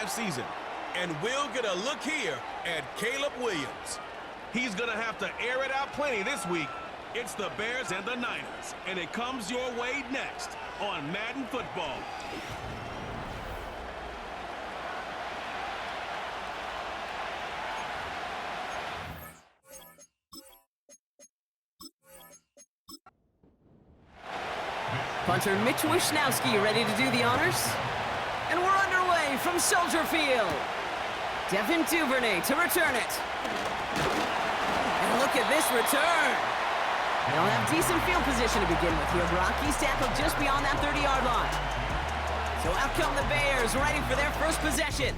season. And we'll get a look here at Caleb Williams. He's going to have to air it out plenty this week. It's the Bears and the Niners, and it comes your way next on Madden Football. Punter Mitch Wishnowski ready to do the honors. And we're underway from Soldier Field. Devin Duvernay to return it. And look at this return. They'll have decent field position to begin with here, Brock. He's tackled just beyond that 30-yard line. So out come the Bears, ready for their first possession.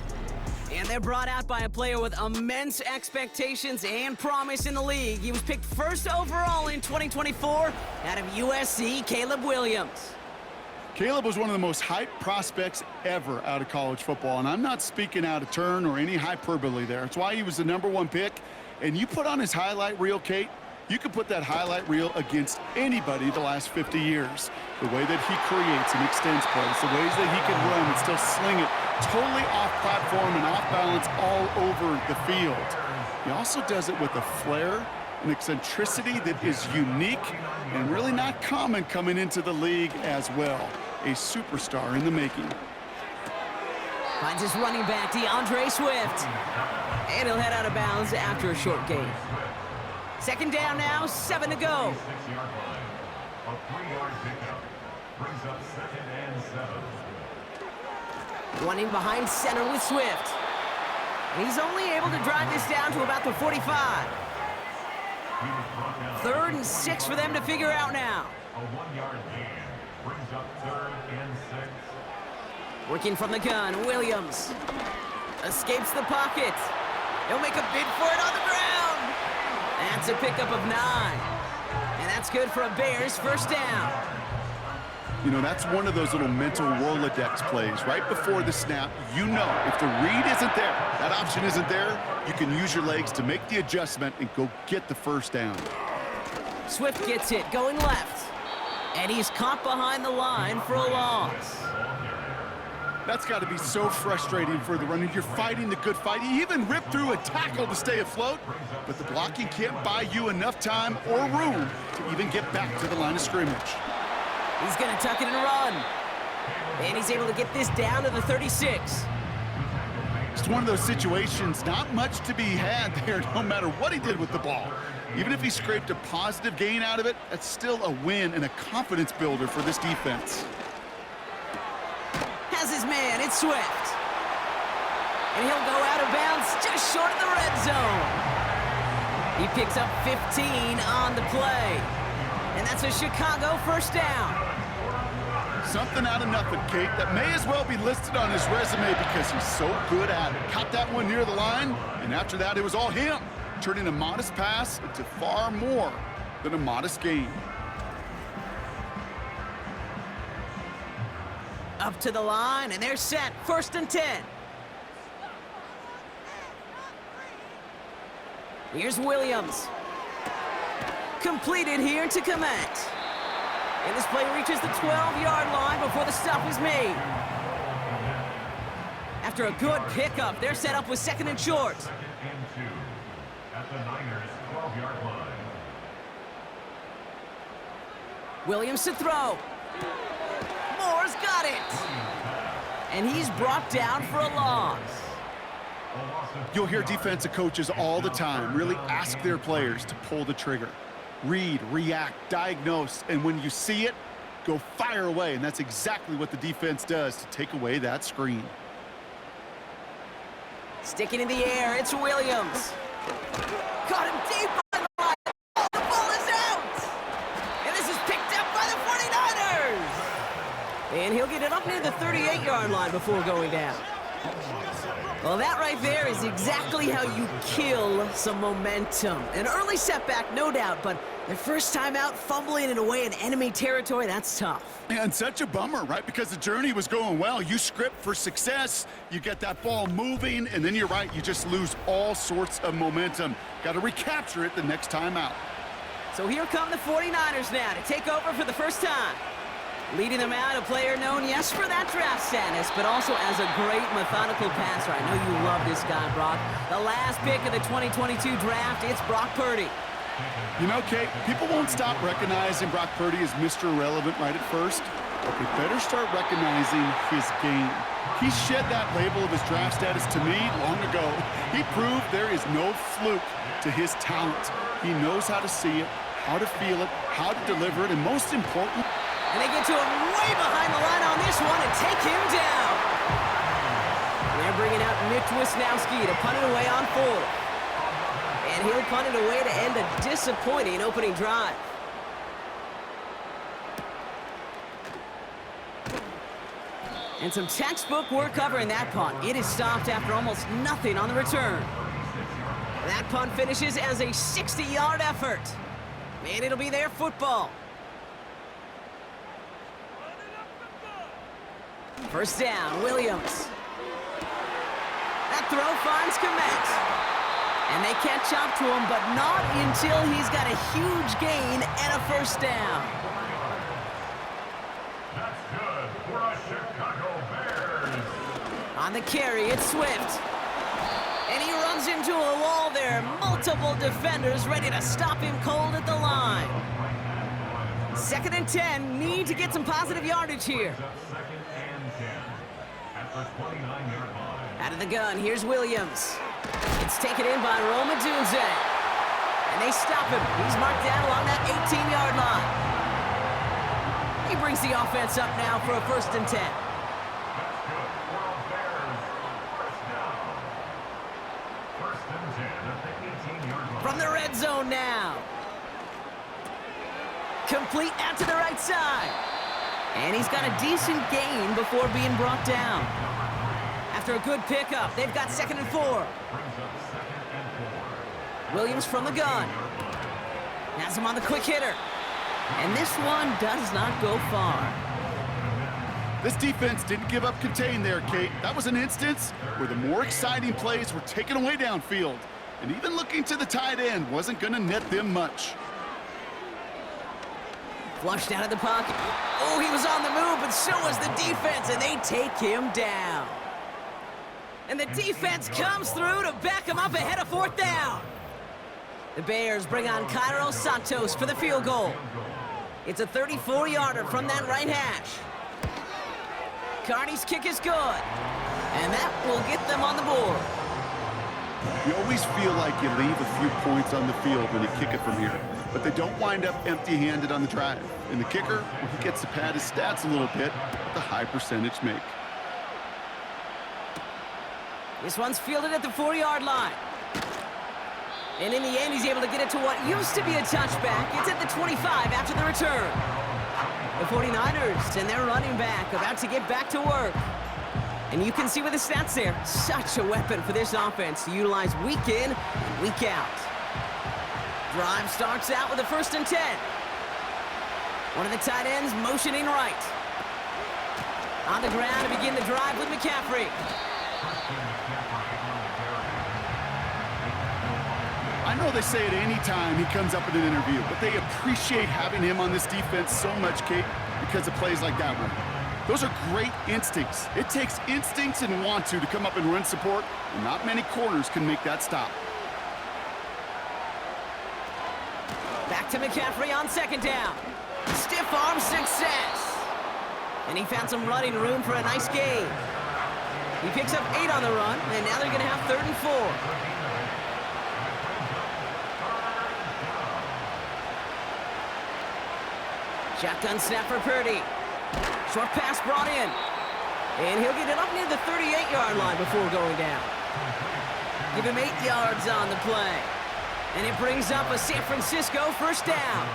And they're brought out by a player with immense expectations and promise in the league. He was picked first overall in 2024 out of USC, Caleb Williams. Caleb was one of the most hyped prospects ever out of college football, and I'm not speaking out of turn or any hyperbole there. It's why he was the #1 pick. And you put on his highlight reel, Kate, you could put that highlight reel against anybody the last 50 years. The way that he creates and extends plays, the ways that he can run and still sling it totally off platform and off balance all over the field. He also does it with a flair and eccentricity that is unique and really not common coming into the league as well. A superstar in the making. Finds his running back, DeAndre Swift. And he'll head out of bounds after a short gain. Second down now, 7 to go. Running behind center with Swift. And he's only able to drive this down to about the 45. 3rd and 6 for them to figure out now. A 1-yard gain brings up 3rd and 6. Working from the gun, Williams escapes the pocket. He'll make a bid for it on the ground. That's a pickup of 9. And that's good for a Bears first down. You know, that's one of those little mental Rolodex plays. Right before the snap, you know if the read isn't there, that option isn't there, you can use your legs to make the adjustment and go get the first down. Swift gets it, going left. And he's caught behind the line for a loss. That's got to be so frustrating for the runner. You're fighting the good fight. You even rip through a tackle to stay afloat, but the blocking can't buy you enough time or room to even get back to the line of scrimmage. He's going to tuck it and run. And he's able to get this down to the 36. It's one of those situations, not much to be had there no matter what he did with the ball. Even if he scraped a positive gain out of it, that's still a win and a confidence builder for this defense. Has his man, it's Swift. And he'll go out of bounds just short of the red zone. He picks up 15 on the play. And that's a Chicago first down. Something out of nothing, Kate, that may as well be listed on his resume because he's so good at it. Caught that one near the line, and after that it was all him, turning a modest pass into far more than a modest gain. Up to the line, and they're set. 1st and 10. Here's Williams. Completed here to Komet. And this play reaches the 12-yard line before the stop is made. After a good pickup, they're set up with 2nd and short. 2nd and 2 at the Niners' 12-yard line. Williams to throw. Moore's got it. And he's brought down for a loss. You'll hear defensive coaches all the time really ask their players to pull the trigger. Read, react, diagnose, and when you see it, go fire away. And that's exactly what the defense does to take away that screen. Sticking in the air, it's Williams. Caught him deep on the line. Oh, the ball is out. And this is picked up by the 49ers. And he'll get it up near the 38-yard line before going down. Well, that right there is exactly how you kill some momentum. An early setback, no doubt, but their first time out, fumbling it away in enemy territory, that's tough. And such a bummer, right? Because the journey was going well. You script for success, you get that ball moving, and then you're right, you just lose all sorts of momentum. Got to recapture it the next time out. So here come the 49ers now to take over for the first time. Leading them out, a player known, yes, for that draft status, but also as a great methodical passer. I know you love this guy, Brock. The last pick of the 2022 draft, it's Brock Purdy. You know, Kate, people won't stop recognizing Brock Purdy as Mr. Irrelevant right at first, but they better start recognizing his game. He shed that label of his draft status to me long ago. He proved there is no fluke to his talent. He knows how to see it, how to feel it, how to deliver it, and most important, and they get to him way behind the line on this one and take him down. They're bringing out Mitch Wisnowski to punt it away on 4th. And he'll punt it away to end a disappointing opening drive. And some textbook work covering that punt. It is stopped after almost nothing on the return. That punt finishes as a 60-yard effort. And it'll be their football. First down, Williams. That throw finds Komet. And they catch up to him, but not until he's got a huge gain and a first down. That's good for a Chicago Bears. On the carry, it's Swift. And he runs into a wall there. Multiple defenders ready to stop him cold at the line. 2nd and 10, need to get some positive yardage here. Out of the gun, here's Williams. It's taken in by Roma Dunze. And they stop him. He's marked down along that 18-yard line. He brings the offense up now for a 1st and 10. From the red zone now. Complete out to the right side. And he's got a decent gain before being brought down. After a good pickup, they've got 2nd and 4. Williams from the gun. Has him on the quick hitter. And this one does not go far. this defense didn't give up contain there, Kate. That was an instance where the more exciting plays were taken away downfield. And even looking to the tight end wasn't going to net them much. Flushed out of the pocket. Oh, he was on the move, but so was the defense, and they take him down. And the defense comes through to back him up ahead of 4th down. The Bears bring on Cairo Santos for the field goal. It's a 34-yarder from that right hash. Carney's kick is good, and that will get them on the board. You always feel like you leave a few points on the field when you kick it from here, but they don't wind up empty-handed on the drive. And the kicker, well, he gets to pad his stats a little bit with the high percentage make. This one's fielded at the 4-yard line. And in the end, he's able to get it to what used to be a touchback. It's at the 25 after the return. The 49ers and their running back about to get back to work. And you can see with the stats there, such a weapon for this offense to utilize week in and week out. Drive starts out with a 1st and 10. One of the tight ends motioning right. On the ground to begin the drive with McCaffrey. I know they say it any time he comes up in an interview, but they appreciate having him on this defense so much, Kate, because of plays like that one. Those are great instincts. It takes instincts and want to come up and run support, and not many corners can make that stop. Back to McCaffrey on 2nd down. Stiff arm success. And he found some running room for a nice gain. He picks up 8 on the run, and now they're going to have 3rd and 4. Shotgun snap for Purdy. Short pass brought in. And he'll get it up near the 38-yard line before going down. Give him 8 yards on the play. And it brings up a San Francisco 1st down.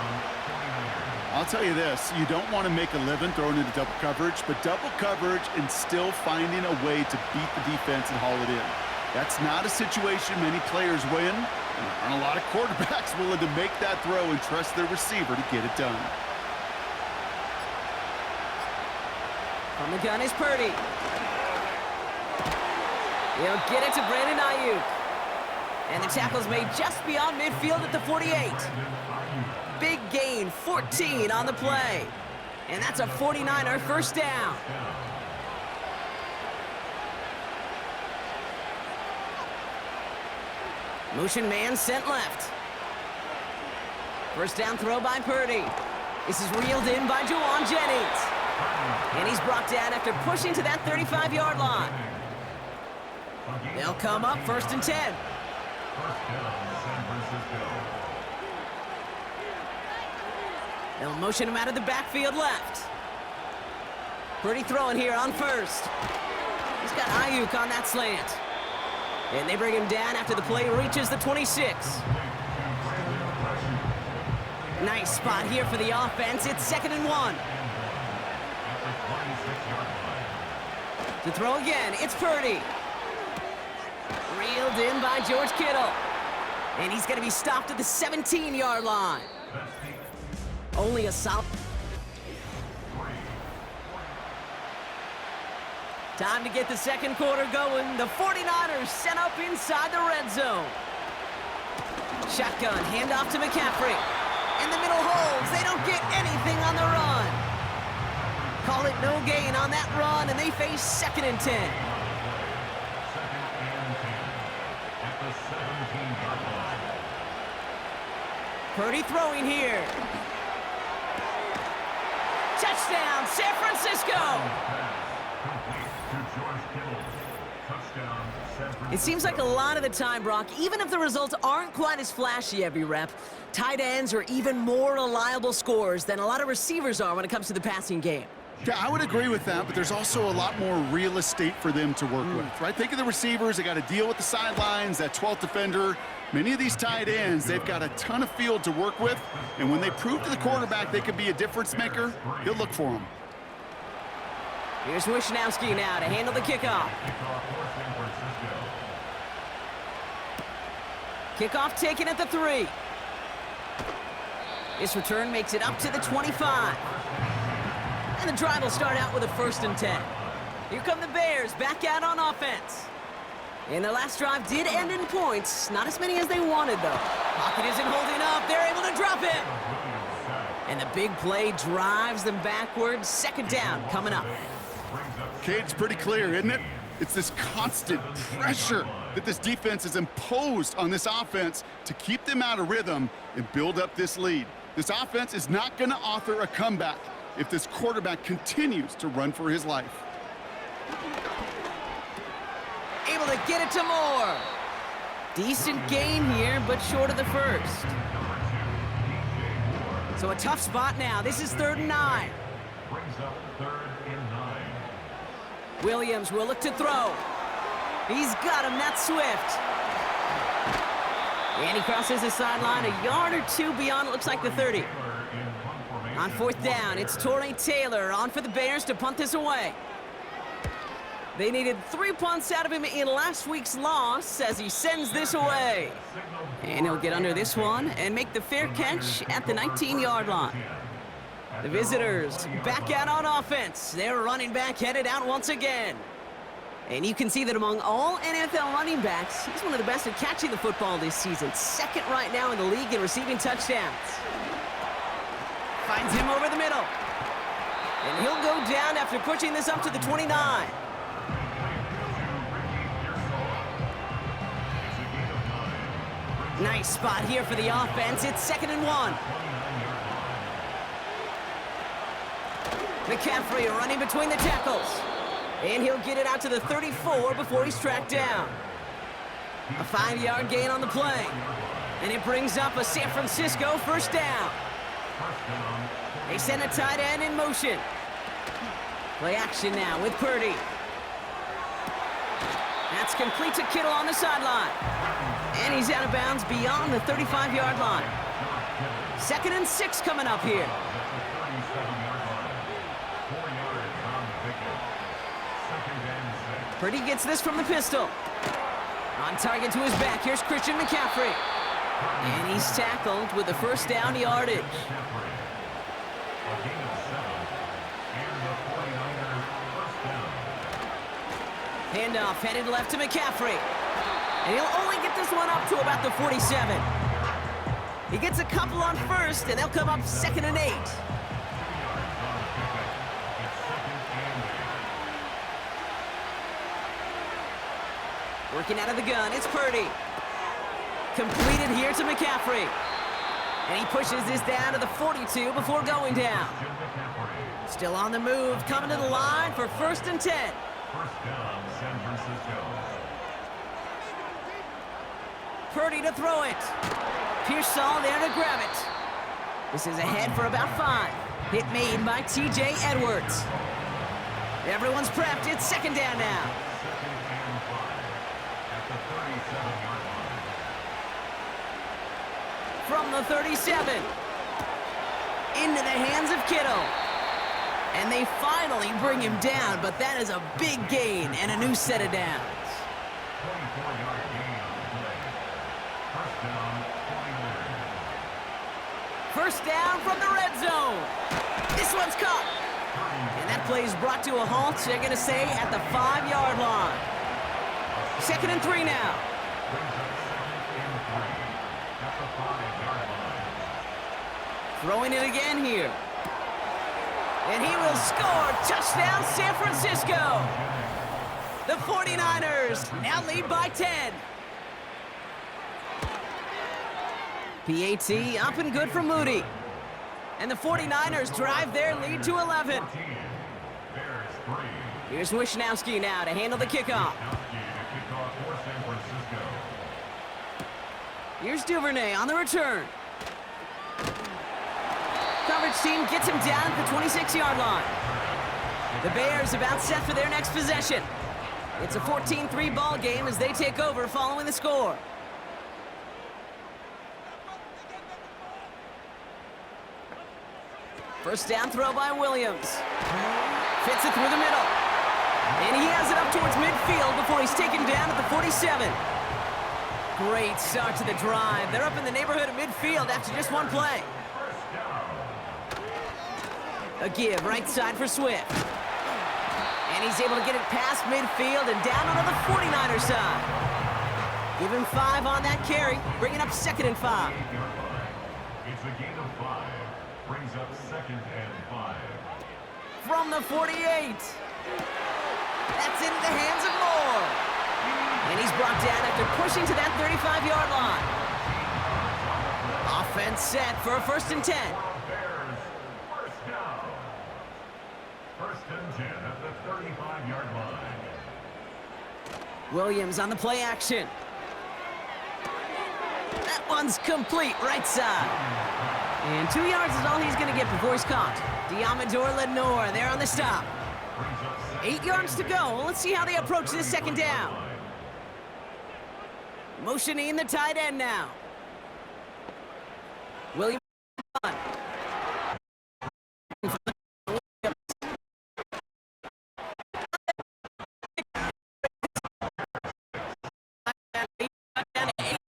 I'll tell you this, you don't want to make a living throwing into double coverage, but double coverage and still finding a way to beat the defense and haul it in. That's not a situation many players win, and there aren't a lot of quarterbacks willing to make that throw and trust their receiver to get it done. From the gun is Purdy. He'll get it to Brandon Ayuk. And the tackle's made just beyond midfield at the 48. Big gain, 14 on the play. And that's a 49er first down. Motion man sent left. First down throw by Purdy. This is reeled in by Juwan Jennings. And he's brought down after pushing to that 35-yard line. They'll come up first and 10. They'll motion him out of the backfield left. Purdy throwing here on first. He's got Ayuk on that slant. And they bring him down after the play reaches the 26. Nice spot here for the offense. It's 2nd and 1. To throw again, it's Purdy. Reeled in by George Kittle. And he's going to be stopped at the 17-yard line. Only a solid. Time to get the second quarter going. The 49ers sent up inside the red zone. Shotgun, handoff to McCaffrey. In the middle holds. They don't get anything on the run. Call it no gain on that run, and they face 2nd and 10. Purdy throwing here. Touchdown, San Francisco! It seems like a lot of the time, Brock, even if the results aren't quite as flashy every rep, tight ends are even more reliable scorers than a lot of receivers are when it comes to the passing game. Yeah, I would agree with that, but there's also a lot more real estate for them to work with, right? Think of the receivers. They got to deal with the sidelines, that 12th defender. Many of these tight ends, they've got a ton of field to work with, and when they prove to the quarterback they could be a difference maker, he'll look for them. Here's Wishnowski now to handle the kickoff. Kickoff taken at the 3. This return makes it up to the 25. And the drive will start out with a 1st and 10. Here come the Bears back out on offense. And the last drive did end in points. Not as many as they wanted, though. Pocket isn't holding up. They're able to drop it. And the big play drives them backwards. 2nd down coming up. Okay, it's pretty clear, isn't it? It's this constant pressure that this defense has imposed on this offense to keep them out of rhythm and build up this lead. This offense is not going to author a comeback if this quarterback continues to run for his life. Able to get it to Moore. Decent gain here, but short of the first. So a tough spot now. This is 3rd and 9. Williams will look to throw. He's got him. That's Swift. And he crosses the sideline a yard or two beyond, it looks like the 30. On 4th down, it's Torrey Taylor on for the Bears to punt this away. They needed 3 punts out of him in last week's loss as he sends this away. And he'll get under this one and make the fair catch at the 19-yard line. The visitors back out on offense. Their running back headed out once again. And you can see that among all NFL running backs, he's one of the best at catching the football this season. 2nd right now in the league in receiving touchdowns. Finds him over the middle. And he'll go down after pushing this up to the 29. Nice spot here for the offense. It's 2nd and 1. McCaffrey running between the tackles. And he'll get it out to the 34 before he's tracked down. A 5-yard gain on the play. And it brings up a San Francisco first down. They send a tight end in motion. Play action now with Purdy. That's complete to Kittle on the sideline. And he's out of bounds beyond the 35-yard line. 2nd and 6 coming up here. Purdy gets this from the pistol. On target to his back, here's Christian McCaffrey. And he's tackled with the first down yardage. Handoff headed left to McCaffrey. And he'll only get this one up to about the 47. He gets a couple on first, and they'll come up 2nd and 8. Working out of the gun, it's Purdy. Completed here to McCaffrey. And he pushes this down to the 42 before going down. Still on the move, coming to the line for 1st and 10. First down, San Francisco. Purdy to throw it. Pearsall there to grab it. This is ahead for about 5. Hit made by T.J. Edwards. Everyone's prepped. It's 2nd down now. 2nd and 5 at the 37-yard line. From the 37. Into the hands of Kittle. And they finally bring him down, but that is a big gain and a new set of downs. 24-yard gain on the play. First down, 21. First down from the red zone. This one's caught. And that play is brought to a halt, they're going to say, at the 5-yard line. 2nd and 3 now. Brings up 2nd and 3 at the 5-yard line. Throwing it again here. And he will score. Touchdown, San Francisco. The 49ers now lead by 10. PAT up and good for Moody. And the 49ers drive their lead to 11. Bears 3. Here's Wishnowski now to handle the kickoff. Kickoff for San Francisco. Here's Duvernay on the return. Coverage team gets him down at the 26-yard line. The Bears about set for their next possession. It's a 14-3 ball game as they take over following the score. First down throw by Williams. Fits it through the middle. And he has it up towards midfield before he's taken down at the 47. Great start to the drive. They're up in the neighborhood of midfield after just one play. A give right side for Swift. And he's able to get it past midfield and down onto the 49er side. Give him 5 on that carry, bringing up 2nd and 5. It's a gain of 5. Brings up 2nd and 5. From the 48. That's into the hands of Moore. And he's brought down after pushing to that 35-yard line. Offense set for a 1st and 10. Bears, first down. 1st and 10 at the 35-yard line. Williams on the play action. That one's complete, right side. And 2 yards is all he's going to get before he's caught. Diamador Lenore there on the stop. 8 yards to go. Well, let's see how they approach this 2nd down. Motioning the tight end now. Williams.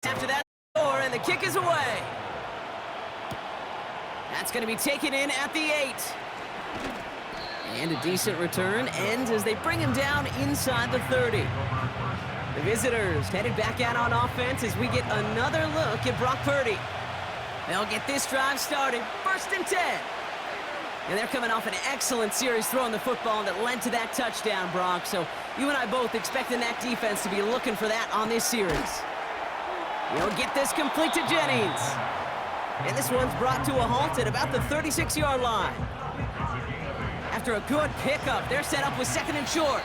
After that score, and the kick is away. That's going to be taken in at the 8. And a decent return ends as they bring him down inside the 30. The visitors headed back out on offense as we get another look at Brock Purdy. They'll get this drive started, 1st and 10. And they're coming off an excellent series throwing the football that led to that touchdown, Brock. So you and I both expecting that defense to be looking for that on this series. He'll get this complete to Jennings. And this one's brought to a halt at about the 36-yard line. After a good pickup, they're set up with 2nd and short.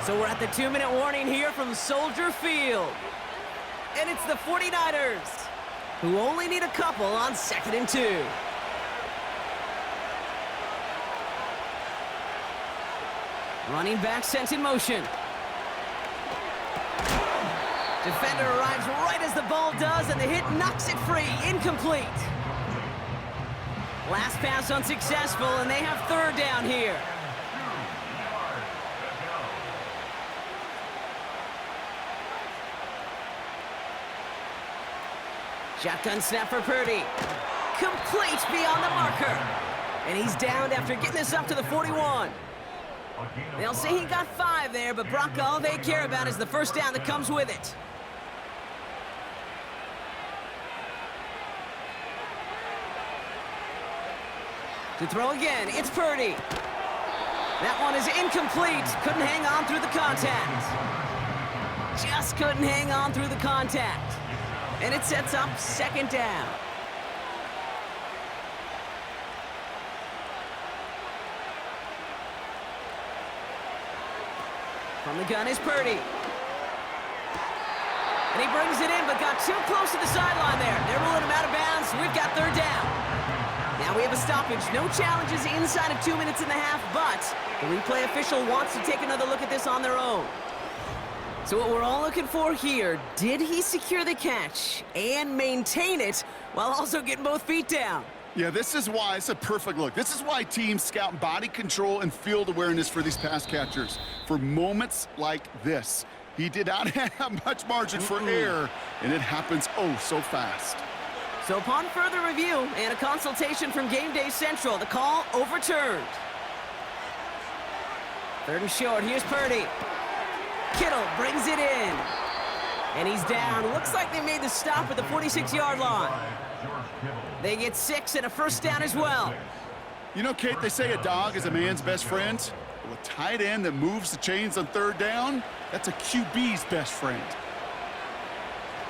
So we're at the 2-minute warning here from Soldier Field. And it's the 49ers, who only need a couple on 2nd and 2. Running back sent in motion. Defender arrives right as the ball does, and the hit knocks it free. Incomplete. Last pass unsuccessful, and they have 3rd down here. Shotgun snap for Purdy. Complete beyond the marker. And he's downed after getting this up to the 41. They'll say he got 5 there, but Brock, all they care about is the 1st down that comes with it. To throw again, it's Purdy. That one is incomplete. Couldn't hang on through the contact. just couldn't hang on through the contact. And it sets up second down. From the gun is Purdy. And he brings it in, but got too close to the sideline there. They're ruling him out of bounds. We've got third down. Now we have a stoppage. No challenges inside of 2 minutes and a half, but the replay official wants to take another look at this on their own. So what we're all looking for here, did he secure the catch and maintain it while also getting both feet down? Yeah, this is why it's a perfect look. This is why teams scout body control and field awareness for these pass catchers. For moments like this, he did not have much margin for error, and it happens oh so fast. So upon further review and a consultation from Game Day Central, the call overturned. Third and short, here's Purdy. Kittle brings it in. And he's down. Looks like they made the stop at the 46-yard line. They get 6 and a first down as well. You know, Kate, they say a dog is a man's best friend. Well, a tight end that moves the chains on third down, that's a QB's best friend.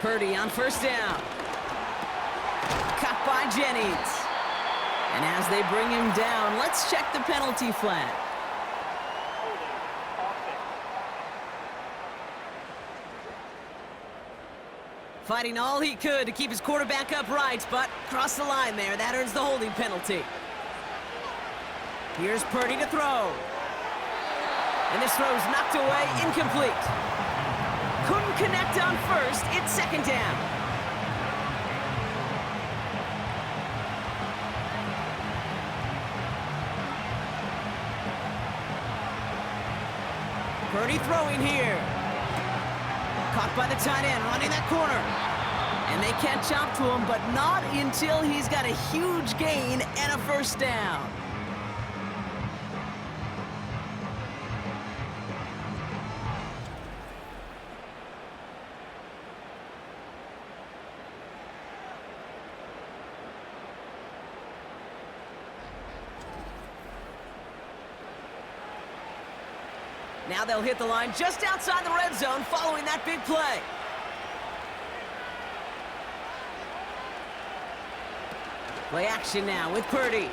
Purdy on first down. Caught by Jennings. And as they bring him down, let's check the penalty flag. Fighting all he could to keep his quarterback upright, but crossed the line there. That earns the holding penalty. Here's Purdy to throw. And this throw's knocked away, incomplete. Couldn't connect on first. It's second down. Purdy throwing here. Caught by the tight end, running that corner. And they catch up to him, but not until he's got a huge gain and a first down. Now they'll hit the line just outside the red zone following that big play. Play action now with Purdy.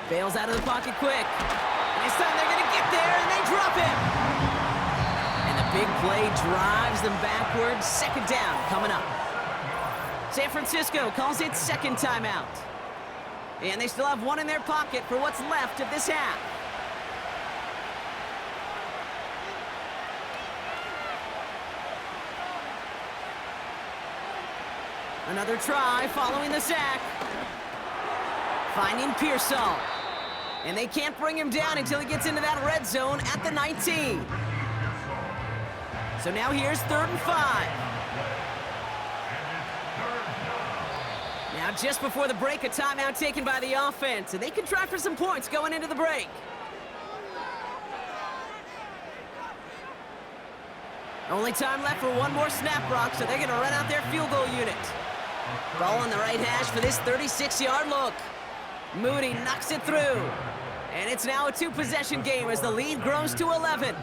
Bails out of the pocket quick. And this time they're going to get there, and they drop him. And the big play drives them backwards. Second down coming up. San Francisco calls it second timeout. And they still have one in their pocket for what's left of this half. Another try following the sack. Finding Pearsall. And they can't bring him down until he gets into that red zone at the 19. So now here's 3rd and 5. Now just before the break, a timeout taken by the offense. And they can try for some points going into the break. Only time left for one more snap, Brock, so they're going to run out their field goal unit. Ball on the right hash for this 36-yard look. Moody knocks it through. And it's now a 2-possession game as the lead grows to 11.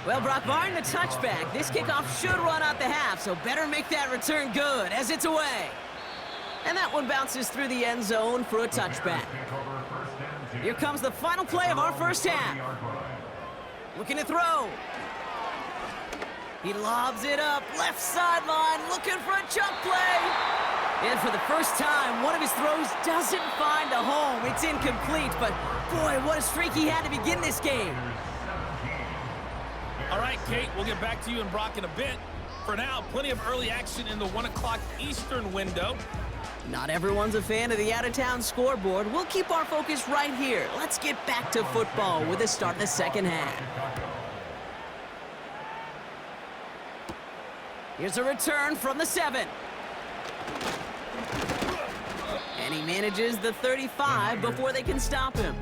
Well, Brock, barring the touchback, this kickoff should run out the half, so better make that return good as it's away. And that one bounces through the end zone for a touchback. Here comes the final play of our first half. Looking to throw. He lobs it up, left sideline, looking for a chunk play. And for the first time, one of his throws doesn't find a home. It's incomplete, but boy, what a streak he had to begin this game. All right, Kate, we'll get back to you and Brock in a bit. For now, plenty of early action in the 1 o'clock Eastern window. Not everyone's a fan of the out-of-town scoreboard. We'll keep our focus right here. Let's get back to football with the start of the second half. Here's a return from the 7. And he manages the 35 before they can stop him.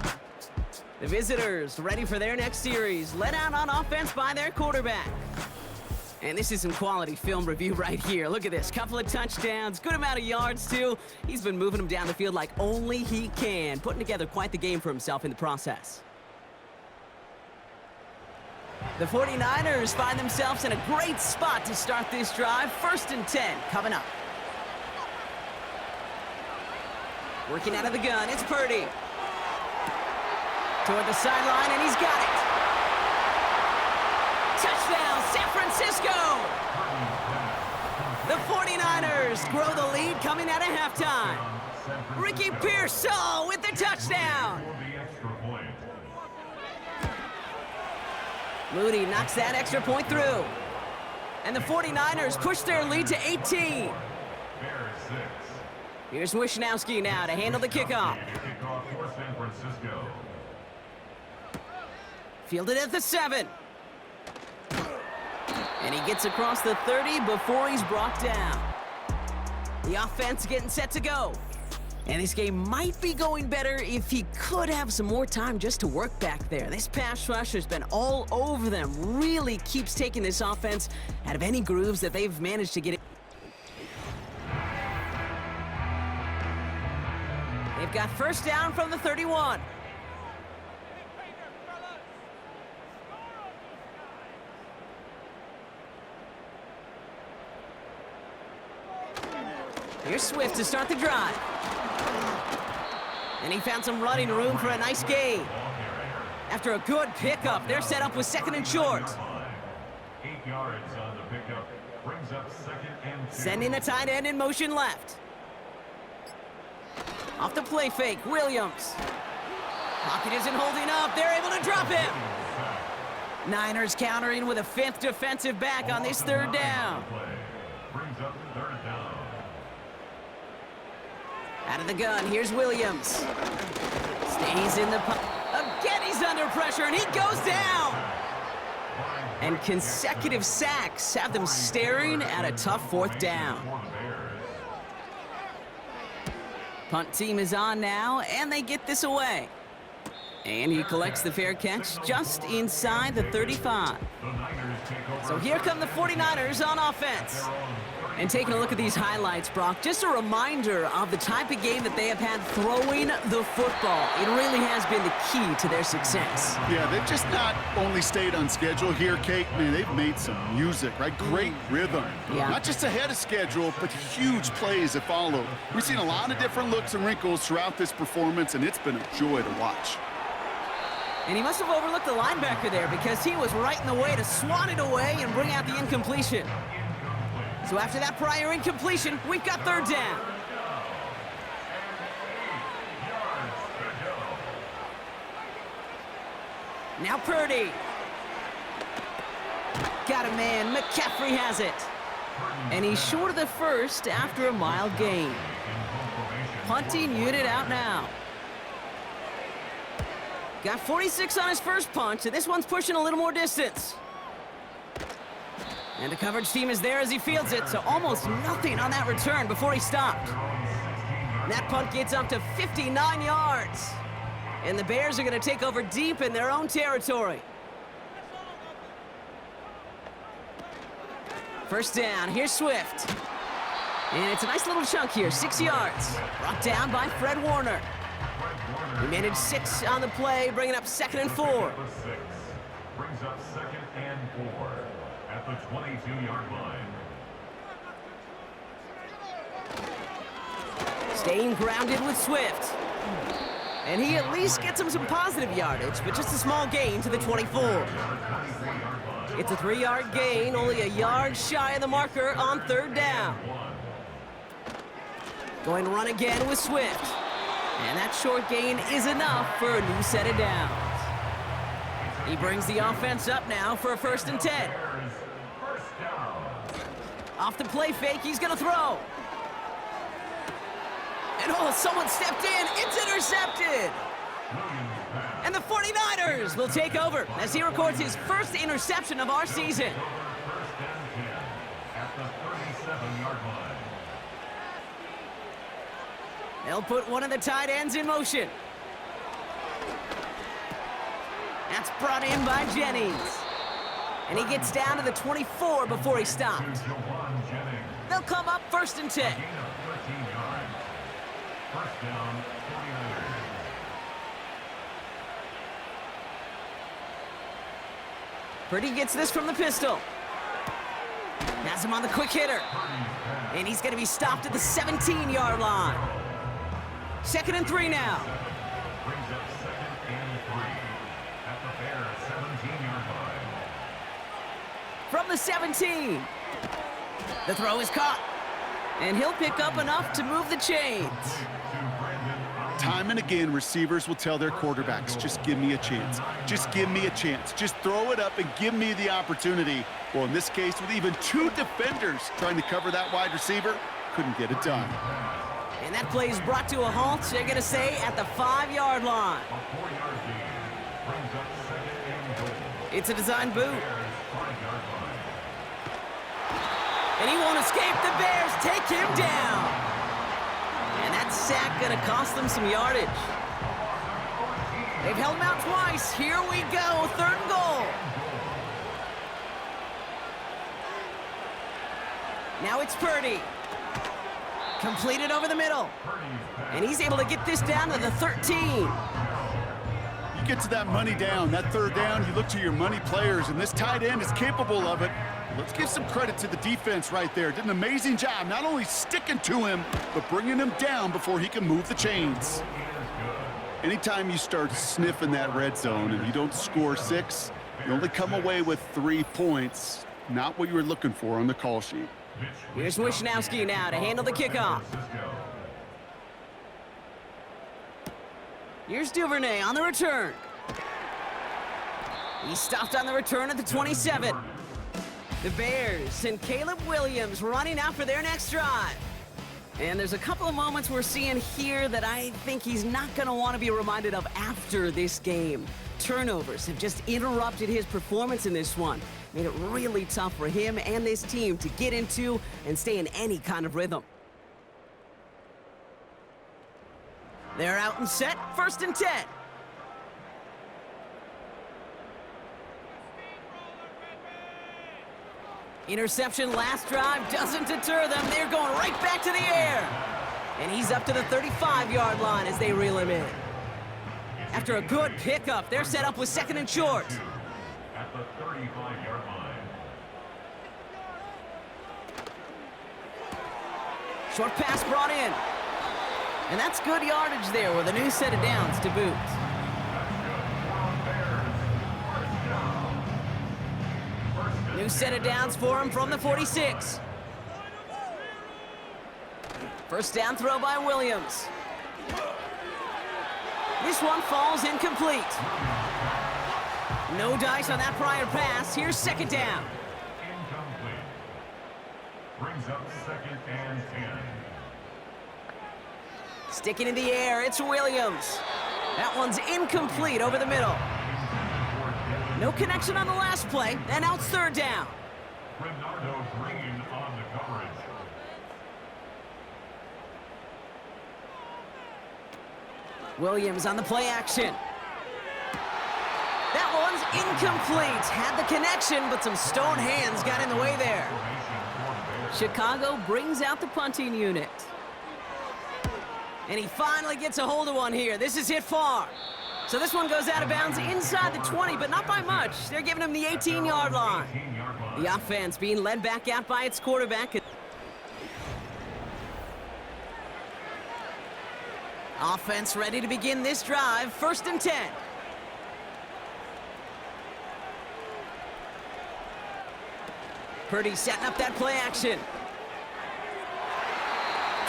The visitors ready for their next series, led out on offense by their quarterback. And this is some quality film review right here. Look at this, couple of touchdowns, good amount of yards too. He's been moving them down the field like only he can, putting together quite the game for himself in the process. The 49ers find themselves in a great spot to start this drive. 1st and 10 coming up. Working out of the gun, it's Purdy. Toward the sideline, and he's got it. Touchdown, San Francisco! The 49ers grow the lead coming out of halftime. Ricky Pearsall with the touchdown. Moody knocks that extra point through. And the 49ers push their lead to 18. Here's Wishnowski now to handle the kickoff. Fielded at the 7. And he gets across the 30 before he's brought down. The offense getting set to go. And this game might be going better if he could have some more time just to work back there. This pass rush has been all over them. Really keeps taking this offense out of any grooves that they've managed to get in. They've got 1st down from the 31. Here's Swift to start the drive. And he found some running room for a nice gain. After a good pickup, they're set up with 2nd and short. 8 yards on the pickup. Brings up 2nd and 2. Sending a tight end in motion left. Off the play fake, Williams. Pocket isn't holding up. They're able to drop him. Niners countering with a 5th defensive back on this 3rd down. Brings up 3rd down. Out of the gun, here's Williams. Stays in the again, he's under pressure, and he goes down. And consecutive sacks have them staring at a tough 4th down. Punt team is on now, and they get this away. And he collects the fair catch just inside the 35. So here come the 49ers on offense. And taking a look at these highlights, Brock, just a reminder of the type of game that they have had throwing the football. It really has been the key to their success. Yeah, they've just not only stayed on schedule here, Kate. Man, they've made some music, right? Great rhythm. Yeah. Not just ahead of schedule, but huge plays that follow. We've seen a lot of different looks and wrinkles throughout this performance, and it's been a joy to watch. And he must have overlooked the linebacker there because he was right in the way to swat it away and bring out the incompletion. So after that prior incompletion, we've got 3rd down. Now Purdy. Got a man. McCaffrey has it. And he's short of the 1st after a mile gain. Punting unit out now. Got 46 on his first punch, and this one's pushing a little more distance. And the coverage team is there as he fields it, so almost nothing on that return before he stopped. And that punt gets up to 59 yards. And the Bears are going to take over deep in their own territory. 1st down, here's Swift. And it's a nice little chunk here, 6 yards. Brought down by Fred Warner. He managed 6 on the play, bringing up 2nd and 4. Brings up 2nd and 4 at the 22-yard line. Staying grounded with Swift. And he at least gets him some positive yardage, but just a small gain to the 24. It's a 3-yard gain, only a yard shy of the marker on 3rd down. Going to run again with Swift. And that short gain is enough for a new set of downs. He brings the offense up now for a 1st and 10. Off the play fake, he's going to throw. And oh, someone stepped in. It's intercepted. And the 49ers will take over as he records his 1st interception of our season. They'll put one of the tight ends in motion. That's brought in by Jennings. And he gets down to the 24 before he stopped. They'll come up 1st and 10. 1st down, 49ers. Purdy gets this from the pistol. Has him on the quick hitter. And he's going to be stopped at the 17-yard line. 2nd and 3 now. Brings up 2nd and 3 at the Bears' 17-yard line. From the 17. The throw is caught. And he'll pick up enough to move the chains. Time and again, receivers will tell their quarterbacks, just give me a chance. Just give me a chance. Just throw it up and give me the opportunity. Well, in this case, with even 2 defenders trying to cover that wide receiver, couldn't get it done. And that play is brought to a halt, they're going to say, at the 5-yard line. A 4-yard gain brings up 2nd and goal. It's a design boot. Bears 5-yard line. And he won't escape. The Bears take him down. And that sack going to cost them some yardage. They've held him out twice. Here we go, 3rd and goal. Now it's Purdy. Completed over the middle. And he's able to get this down to the 13. You get to that money down, that 3rd down, you look to your money players, and this tight end is capable of it. Let's give some credit to the defense right there. Did an amazing job, not only sticking to him, but bringing him down before he can move the chains. Anytime you start sniffing that red zone and you don't score 6, you only come away with 3 points. Not what you were looking for on the call sheet. Here's Wishnowski now to handle the kickoff. Here's Duvernay on the return. He stopped on the return at the 27. The Bears and Caleb Williams running out for their next drive. And there's a couple of moments we're seeing here that I think he's not going to want to be reminded of after this game. Turnovers have just interrupted his performance in this one. Made it really tough for him and this team to get into and stay in any kind of rhythm. They're out and set, 1st and 10. Interception last drive doesn't deter them. They're going right back to the air. And he's up to the 35-yard line as they reel him in. After a good pickup, they're set up with 2nd and short. At the 35-yard line. Short pass brought in. And that's good yardage there with a new set of downs to boot. New set of downs for him from the 46. 1st down throw by Williams. This one falls incomplete. No dice on that prior pass. Here's 2nd down. Incomplete. Brings up 2nd and 10. Sticking in the air, it's Williams. That one's incomplete over the middle. No connection on the last play, and now it's 3rd down. Bernardo Green on the coverage. Williams on the play action. That one's incomplete. Had the connection, but some stone hands got in the way there. Chicago brings out the punting unit. And he finally gets a hold of one here. This is hit far. So this one goes out of bounds inside the 20, but not by much. They're giving him the 18-yard line. The offense being led back out by its quarterback. Offense ready to begin this drive. 1st and 10. Purdy setting up that play action.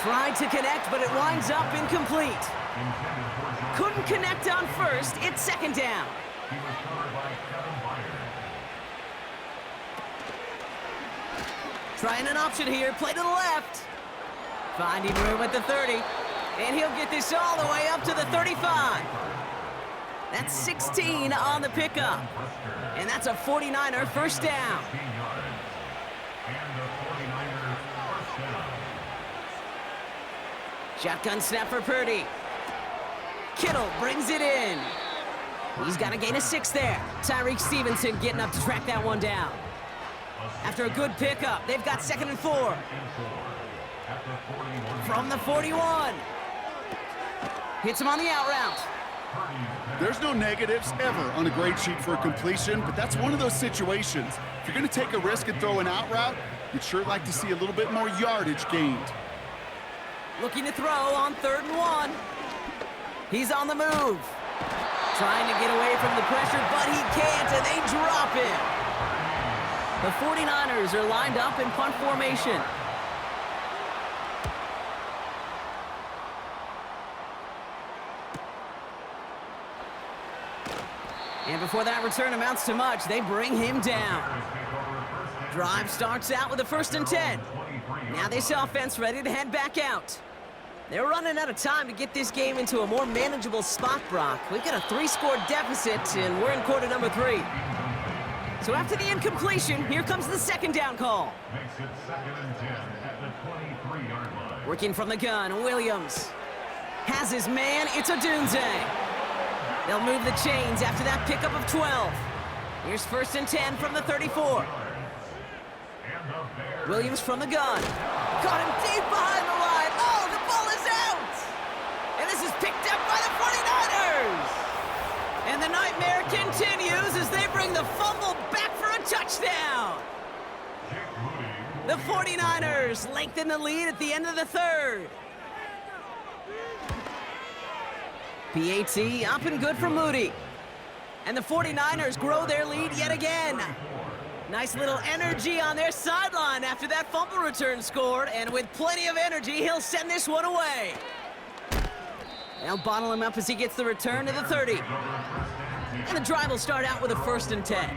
Tried to connect, but it winds up incomplete. Couldn't connect on 1st. It's 2nd down. He was covered by Kevin Byard. Trying an option here. Play to the left. Finding room at the 30. And he'll get this all the way up to the 35. That's 16 on the pickup. And that's a 49er 1st down. And the 49ers first down. Shotgun snap for Purdy. Kittle brings it in. He's got a gain of 6 there. Tyreek Stevenson getting up to track that one down. After a good pickup, they've got 2nd and 4. From the 41. Hits him on the out route. There's no negatives ever on a grade sheet for a completion, but that's one of those situations. If you're going to take a risk and throw an out route, you'd sure like to see a little bit more yardage gained. Looking to throw on 3rd and 1. He's on the move. Trying to get away from the pressure, but he can't, and they drop him. The 49ers are lined up in punt formation. And before that return amounts to much, they bring him down. Drive starts out with a 1st and 10. Now this offense ready to head back out. They're running out of time to get this game into a more manageable spot, Brock. We've got a 3-score deficit, and we're in quarter number 3. So after the incompletion, here comes the 2nd down call. Makes it 2nd and 10 at the 23-yard line. Working from the gun, Williams has his man. It's Odunze. They'll move the chains after that pickup of 12. Here's 1st and 10 from the 34. Williams from the gun. Caught him deep behind the line. Oh, the ball is out! And this is picked up by the 49ers! And the nightmare continues as they bring the fumble back for a touchdown! The 49ers lengthen the lead at the end of the 3rd. PAT up and good for Moody. And the 49ers grow their lead yet again. Nice little energy on their sideline after that fumble return scored, and with plenty of energy, he'll send this one away. They'll bottle him up as he gets the return to the 30. And the drive will start out with a 1st and 10.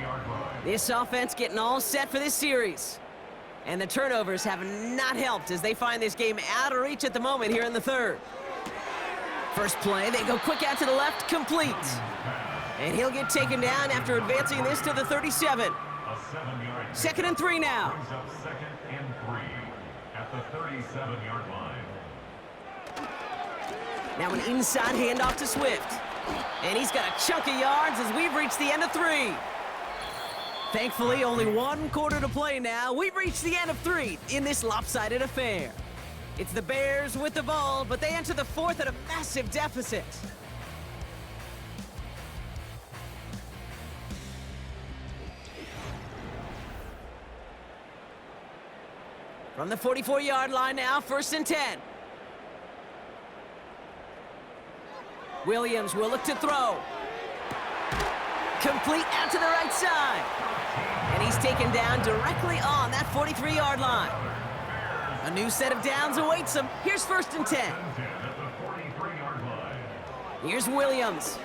This offense getting all set for this series. And the turnovers have not helped as they find this game out of reach at the moment here in the 3rd. First play, they go quick out to the left, complete. And he'll get taken down after advancing this to the 37. 2nd and 3 now. Brings up 2nd and 3 at the 37-yard line. Now an inside handoff to Swift. And he's got a chunk of yards as we've reached the end of 3. Thankfully, only 1 quarter to play now. We've reached the end of 3 in this lopsided affair. It's the Bears with the ball, but they enter the 4th at a massive deficit. From the 44-yard line now, 1st and 10. Williams will look to throw. Complete out to the right side. And he's taken down directly on that 43-yard line. A new set of downs awaits him. Here's 1st and 10. Here's Williams.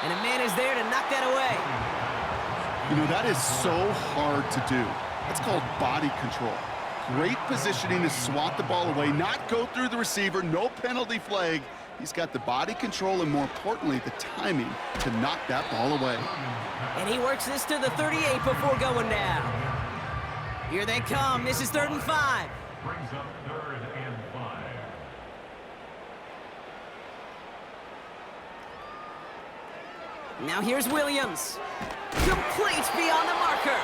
And a man is there to knock that away. You know, that is so hard to do. That's called body control. Great positioning to swat the ball away, not go through the receiver, no penalty flag. He's got the body control and, more importantly, the timing to knock that ball away. And he works this to the 38 before going down. Here they come. This is 3rd and 5. Brings up 3rd and 5. Now here's Williams. Complete beyond the marker.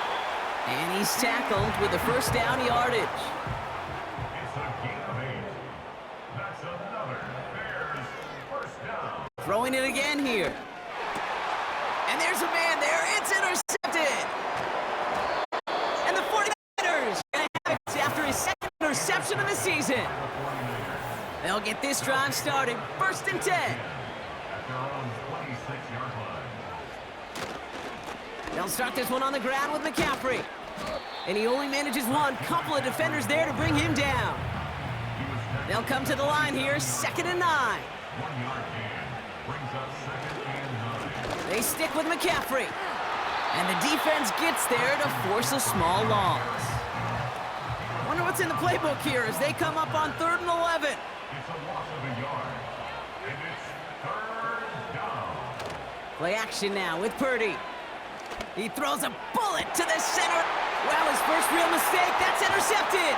And he's tackled with the 1st down yardage. It's a gain of 8. That's another Bears 1st down. Throwing it again here. And there's a man there. It's intercepted. And the 49ers going to have it after his 2nd interception of the season. They'll get this drive started. 1st and 10. At their own 26-yard line. They'll start this one on the ground with McCaffrey. And he only manages one. Couple of defenders there to bring him down. They'll come to the line here. 2nd and 9. 1-yard gain. Brings up 2nd and 9. They stick with McCaffrey. And the defense gets there to force a small loss. Wonder what's in the playbook here as they come up on 3rd and 11. It's a loss of a yard. And it's 3rd down. Play action now with Purdy. He throws a bullet to the center. Well, his first real mistake. That's intercepted.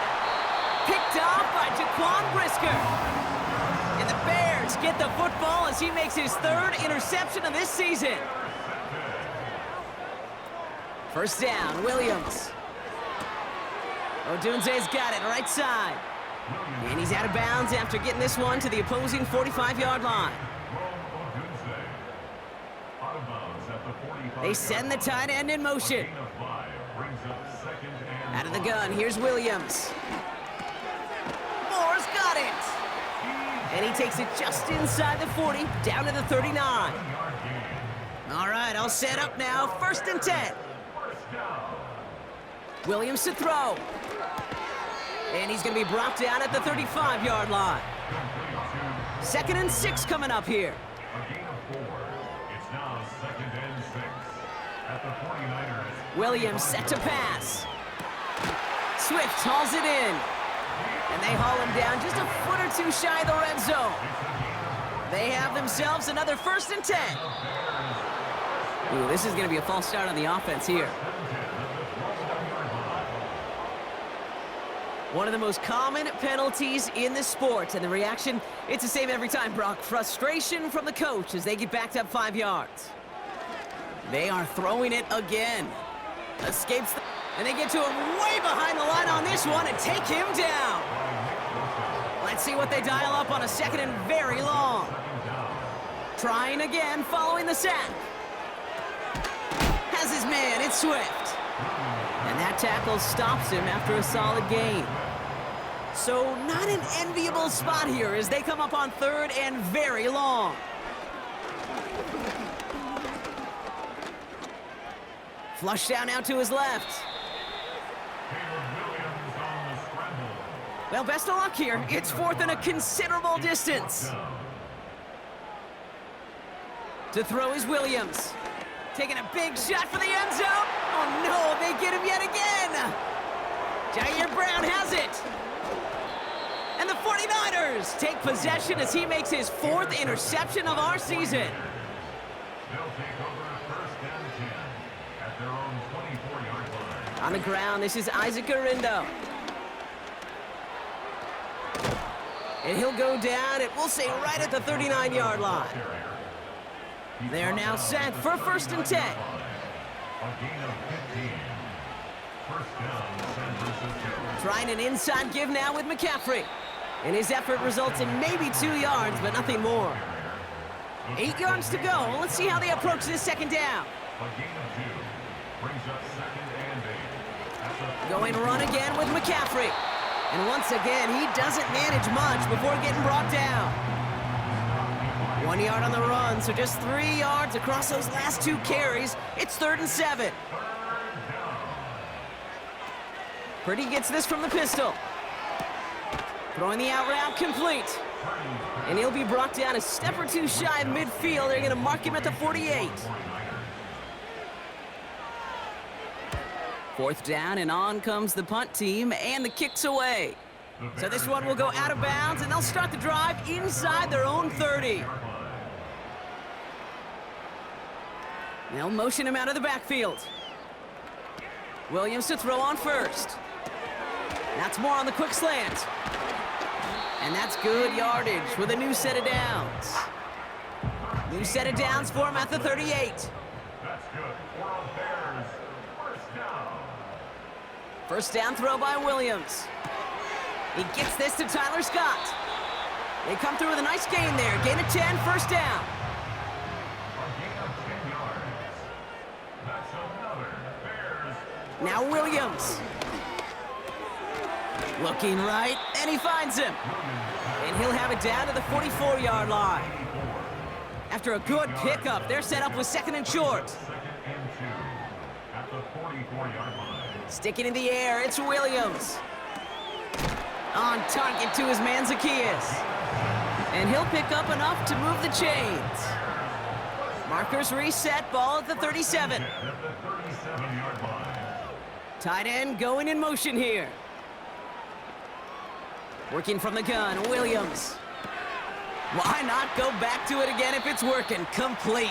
Picked off by Jaquan Brisker. And the Bears get the football as he makes his 3rd interception of this season. 1st down, Williams. Odunze's got it right side. And he's out of bounds after getting this one to the opposing 45-yard line. out of bounds at the 45. They send the tight end in motion. Gain of 5 brings up second and Out of the 5. gun, here's Williams. Moore's got it. And he takes it just inside the 40, down to the 39. 1-yard gain. All right, all set up now. 1st and 10. First down. Williams to throw. And he's going to be brought down at the 35-yard line. Complete 2nd and 6 coming up here. a gain of 4. It's now second and 6 at the 49ers. Williams set to pass. Swift hauls it in. And they haul him down just a foot or two shy of the red zone. They have themselves another 1st and 10. Ooh, this is going to be a false start on the offense here. One of the most common penalties in the sport, and the reaction, it's the same every time, Brock. Frustration from the coach as they get backed up 5 yards. They are throwing it again. Escapes, and they get to him way behind the line on this one and take him down. Let's see what they dial up on a 2nd and very long. Trying again following the sack. Has his man, it's Swift. And that tackle stops him after a solid gain. So not an enviable spot here as they come up on 3rd and very long. Flush down out to his left. Well, best of luck here. It's 4th and a considerable distance. To throw is Williams. Taking a big shot for the end zone. Oh no, they get him yet again. Jair Brown has it. And the 49ers take possession as he makes his 4th interception of our season. They'll take over 1st and 10 at their own 24-yard line. On the ground, this is Isaac Garindo. And he'll go down, and we'll say right at the 39-yard line. They're now set for 1st and 10. A gain of 15. First down, San Francisco. Trying an inside give now with McCaffrey. And his effort results in maybe 2 yards, but nothing more. 8 yards to go. Let's see how they approach this 2nd down. A gain of 2 brings up second and 8. At the Going run again with McCaffrey. And once again, he doesn't manage much before getting brought down. 1 yard on the run, so just 3 yards across those last 2 carries. It's 3rd and 7. Purdy gets this from the pistol. Throwing the out route complete. And he'll be brought down a step or 2 shy of midfield. They're going to mark him at the 48. 4th down, and on comes the punt team, and the kick's away. So this one will go out of bounds, and they'll start the drive inside their own 30. They'll motion him out of the backfield. Williams to throw on 1st. That's more on the quick slant. And that's good yardage with a new set of downs. New set of downs for him at the 38. That's good for the Bears. First down. 1st down throw by Williams. He gets this to Tyler Scott. They come through with a nice gain there. Gain of 10, 1st down. A gain of 10 yards. That's another Bears. Now Williams. Looking right, and he finds him. And he'll have it down to the 44-yard line. After a good pickup, they're set up with 2nd and short. 2nd and 2 at the 44-yard line. Sticking in the air, it's Williams. On target to his man Zacchaeus. And he'll pick up enough to move the chains. Markers reset, ball at the 37. At the 37-yard line. Tight end going in motion here. Working from the gun, Williams. Why not go back to it again if it's working? Complete.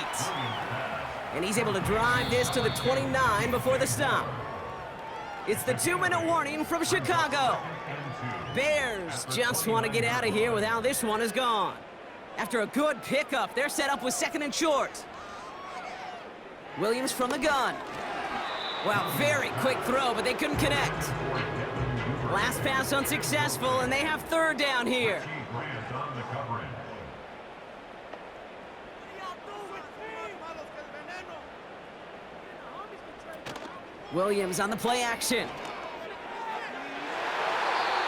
And he's able to drive this to the 29 before the stop. It's the 2-minute warning from Chicago. Bears just want to get out of here with how this one is gone. After a good pickup, they're set up with 2nd and short. Williams from the gun. Well, very quick throw, but they couldn't connect. Last pass unsuccessful, and they have 3rd down here. Williams on the play action.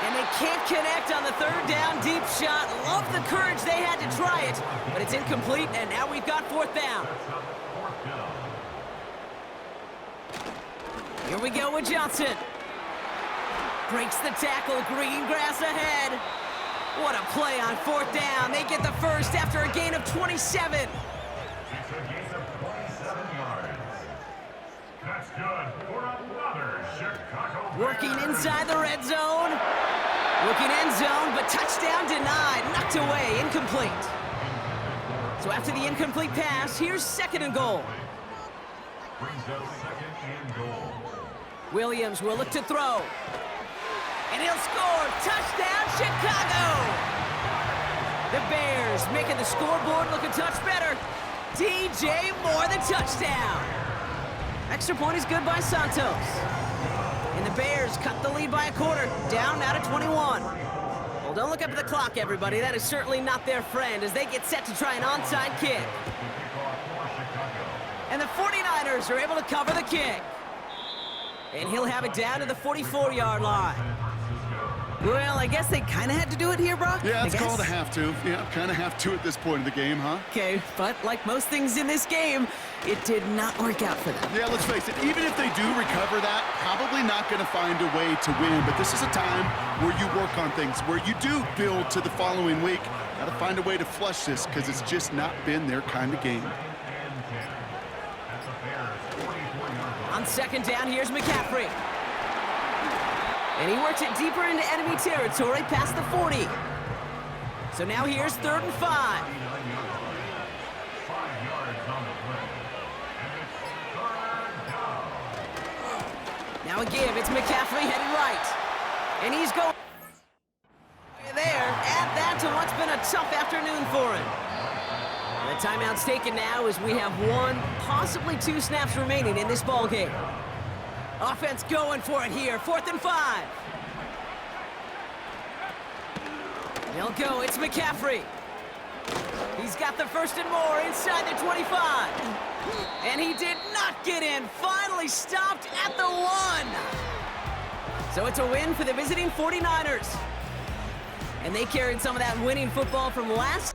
And they can't connect on the third down deep shot. Love the courage they had to try it, but it's incomplete, and now we've got fourth down. Here we go with Johnson. Breaks the tackle, green grass ahead. What a play on fourth down. They get the first after a gain of 27. It's a gain of 27 yards. That's good for another Chicago Bears. Working inside the red zone. Looking end zone, but touchdown denied. Knocked away, incomplete. So after the incomplete pass, here's second and goal. Brings up second and goal. Williams will look to throw. And he'll score. Touchdown, Chicago! The Bears making the scoreboard look a touch better. DJ Moore, the touchdown. Extra point is good by Santos. And the Bears cut the lead by a quarter, down now to 21. Well, don't look up at the clock, everybody. That is certainly not their friend as they get set to try an onside kick. And the 49ers are able to cover the kick. And he'll have it down to the 44-yard line. Well, I guess they kind of had to do it here, Brock. Yeah, it's called a have to. Yeah, kind of have to at this point in the game, huh? Okay, but like most things in this game, it did not work out for them. Yeah, let's face it, even if they do recover that, probably not going to find a way to win. But this is a time where you work on things, where you do build to the following week. Got to find a way to flush this because it's just not been their kind of game. On second down, here's McCaffrey. And he works it deeper into enemy territory past the 40. So now here's 3rd and 5. 5 yards on the play. And it's 3rd down. Now a give, it's McCaffrey headed right. And he's going there. Add that to what's been a tough afternoon for him. The timeout's taken now as we have 1, possibly 2 snaps remaining in this ball game. Offense going for it here, 4th and 5. They'll go, it's McCaffrey. He's got the 1st and more inside the 25. And he did not get in, finally stopped at the 1. So it's a win for the visiting 49ers. And they carried some of that winning football from last